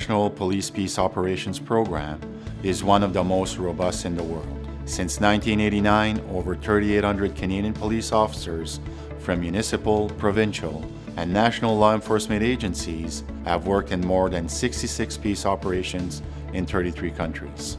National Police Peace Operations Program is one of the most robust in the world. Since 1989, over 3,800 Canadian police officers from municipal, provincial, and national law enforcement agencies have worked in more than 66 peace operations in 33 countries.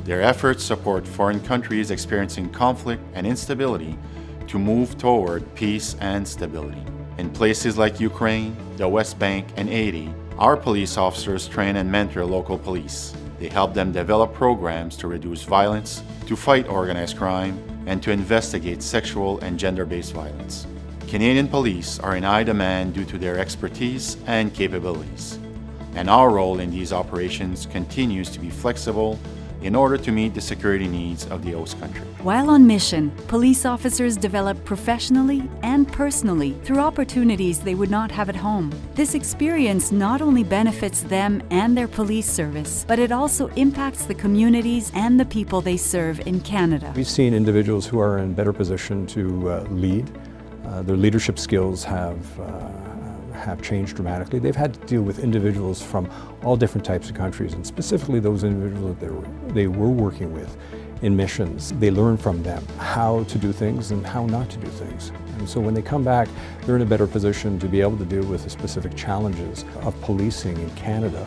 Their efforts support foreign countries experiencing conflict and instability to move toward peace and stability. In places like Ukraine, the West Bank, and Haiti, our police officers train and mentor local police. They help them develop programs to reduce violence, to fight organized crime, and to investigate sexual and gender-based violence. Canadian police are in high demand due to their expertise and capabilities, and our role in these operations continues to be flexible in order to meet the security needs of the host country. While on mission, police officers develop professionally and personally through opportunities they would not have at home. This experience not only benefits them and their police service, but it also impacts the communities and the people they serve in Canada. We've seen individuals who are in better position to lead. Their leadership skills have changed dramatically. They've had to deal with individuals from all different types of countries, and specifically those individuals that they were working with in missions. They learn from them how to do things and how not to do things. And so when they come back, they're in a better position to be able to deal with the specific challenges of policing in Canada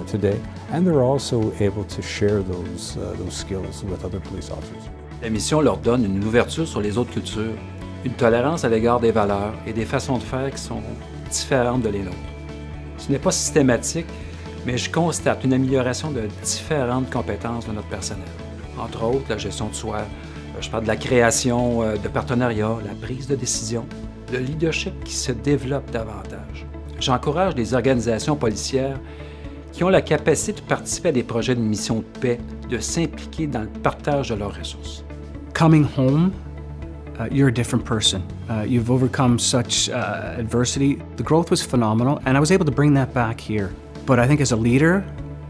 today. And they're also able to share those skills with other police officers. La mission leur donne une ouverture sur les autres cultures, une tolérance à l'égard des valeurs et des façons de faire qui sont différentes de les nôtres. Ce n'est pas systématique, mais je constate une amélioration de différentes compétences de notre personnel. Entre autres, la gestion de soi, je parle de la création de partenariats, la prise de décision, le leadership qui se développe davantage. J'encourage les organisations policières qui ont la capacité de participer à des projets de mission de paix, de s'impliquer dans le partage de leurs ressources. Coming home, you're a different person. You've overcome such adversity. The growth was phenomenal, and I was able to bring that back here. But I think as a leader,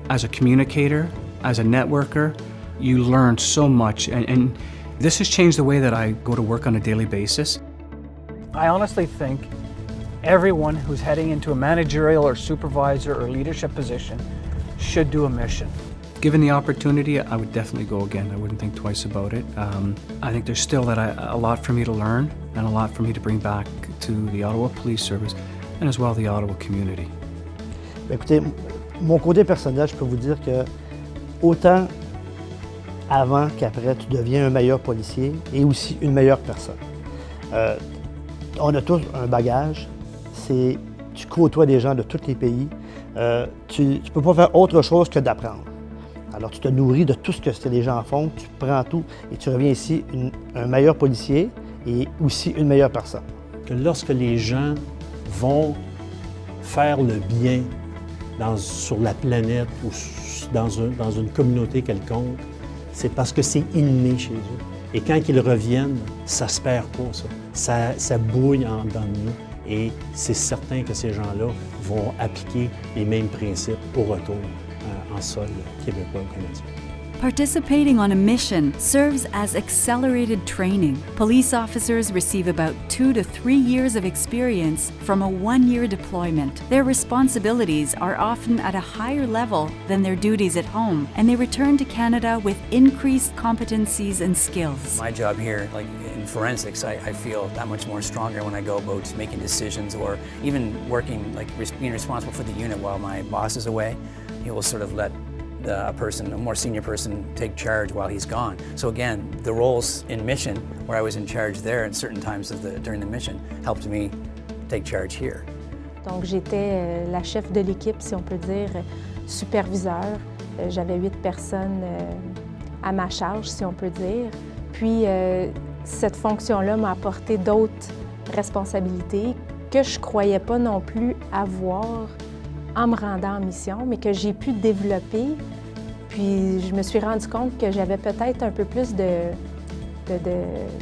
as a communicator, as a networker, you learn so much, and this has changed the way that I go to work on a daily basis. I honestly think everyone who's heading into a managerial or supervisor or leadership position should do a mission. Given the opportunity, I would definitely go again. I wouldn't think twice about it. I think there's still a lot for me to learn and a lot for me to bring back to the Ottawa Police Service and as well the Ottawa community. Écoutez, mon côté personnel, je peux vous dire que autant avant qu'après, tu deviens un meilleur policier et aussi une meilleure personne. On a tous un bagage. Tu côtoies des gens de tous les pays. Tu ne peux pas faire autre chose que d'apprendre. Alors, tu te nourris de tout ce que les gens font, tu prends tout et tu reviens ici un meilleur policier et aussi une meilleure personne. Que lorsque les gens vont faire le bien sur la planète ou dans une communauté quelconque, c'est parce que c'est inné chez eux. Et quand ils reviennent, ça se perd pas, ça. Ça bouille en dedans de nous. Et c'est certain que ces gens-là vont appliquer les mêmes principes au retour en sol québécois ou canadien. Participating on a mission serves as accelerated training. Police officers receive about 2 to 3 years of experience from a 1-year deployment. Their responsibilities are often at a higher level than their duties at home, and they return to Canada with increased competencies and skills. My job here, like in forensics, I feel that much more stronger when I go about making decisions or even working, like being responsible for the unit while my boss is away. He will sort of let a more senior person, take charge while he's gone. So again, the roles in mission, where I was in charge there at certain times during the mission, helped me take charge here. Donc j'étais la chef de l'équipe, si on peut dire, superviseur. J'avais 8 personnes à ma charge, si on peut dire. Puis cette fonction-là m'a apporté d'autres responsabilités que je ne croyais pas non plus avoir en me rendant en mission, mais que j'ai pu développer. Puis je me suis rendu compte que j'avais peut-être un peu plus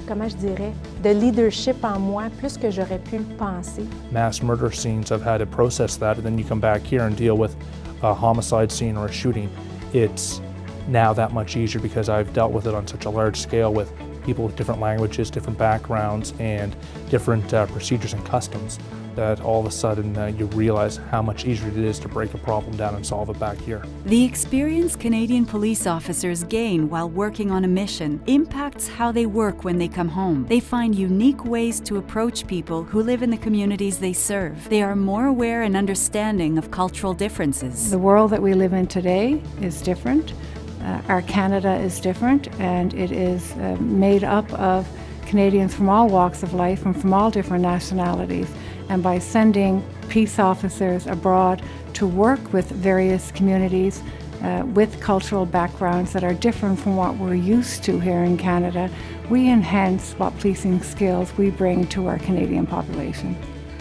comment je dirais, de leadership en moi, plus que j'aurais pu le penser. Mass murder scenes, I've had to process that, and then you come back here and deal with a homicide scene or a shooting. It's now that much easier because I've dealt with it on such a large scale with people with different languages, different backgrounds, and different procedures and customs, that all of a sudden you realize how much easier it is to break a problem down and solve it back here. The experience Canadian police officers gain while working on a mission impacts how they work when they come home. They find unique ways to approach people who live in the communities they serve. They are more aware and understanding of cultural differences. The world that we live in today is different. Our Canada is different, and it is made up of Canadians from all walks of life and from all different nationalities. And by sending peace officers abroad to work with various communities with cultural backgrounds that are different from what we're used to here in Canada, we enhance what policing skills we bring to our Canadian population.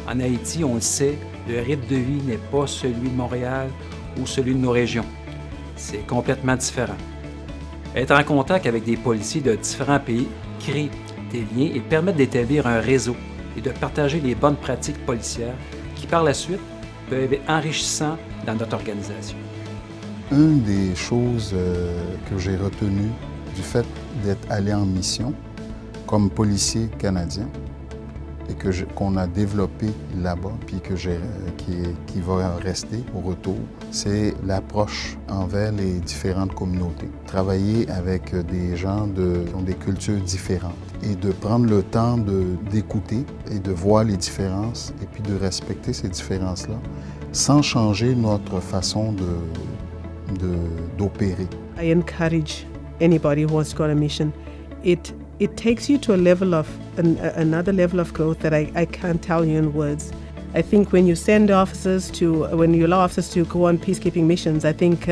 En Haïti, on le sait, le rythme de vie n'est pas celui de Montréal ou celui de nos régions. C'est complètement différent. Être en contact avec des policiers de différents pays crée des liens et permet d'établir un réseau et de partager les bonnes pratiques policières qui, par la suite, peuvent être enrichissantes dans notre organisation. Une des choses que j'ai retenues du fait d'être allé en mission comme policier canadien et qu'on a développé là-bas, puis qui va rester au retour, c'est l'approche envers les différentes communautés. Travailler avec des gens qui ont des cultures différentes et de prendre le temps d'écouter et de voir les différences et puis de respecter ces différences-là sans changer notre façon d'opérer. I encourage anybody who wants to go on a mission. It takes you to a level of another level of growth that I can't tell you in words. I think when you allow officers to go on peacekeeping missions, I think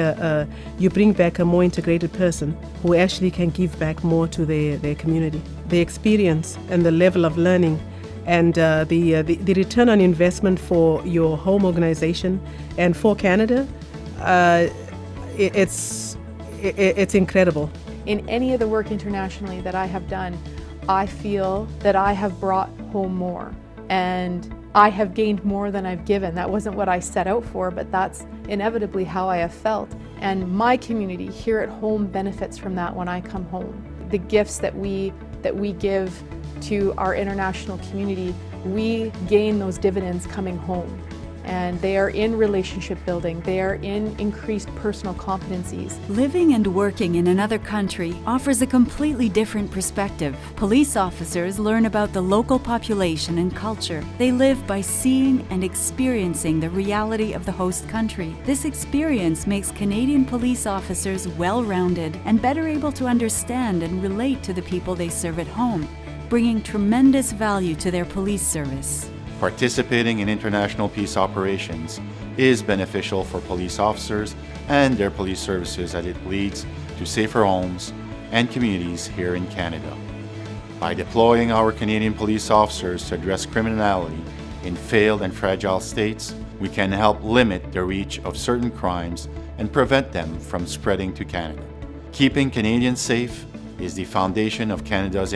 you bring back a more integrated person who actually can give back more to their community. The experience and the level of learning and the return on investment for your home organization and for Canada, it's incredible. In any of the work internationally that I have done, I feel that I have brought home more and I have gained more than I've given. That wasn't what I set out for, but that's inevitably how I have felt. And my community here at home benefits from that when I come home. The gifts that we give to our international community, we gain those dividends coming home. And they are in relationship building, they are in increased personal competencies. Living and working in another country offers a completely different perspective. Police officers learn about the local population and culture. They live by seeing and experiencing the reality of the host country. This experience makes Canadian police officers well-rounded and better able to understand and relate to the people they serve at home, bringing tremendous value to their police service. Participating in international peace operations is beneficial for police officers and their police services as it leads to safer homes and communities here in Canada. By deploying our Canadian police officers to address criminality in failed and fragile states, we can help limit the reach of certain crimes and prevent them from spreading to Canada. Keeping Canadians safe is the foundation of Canada's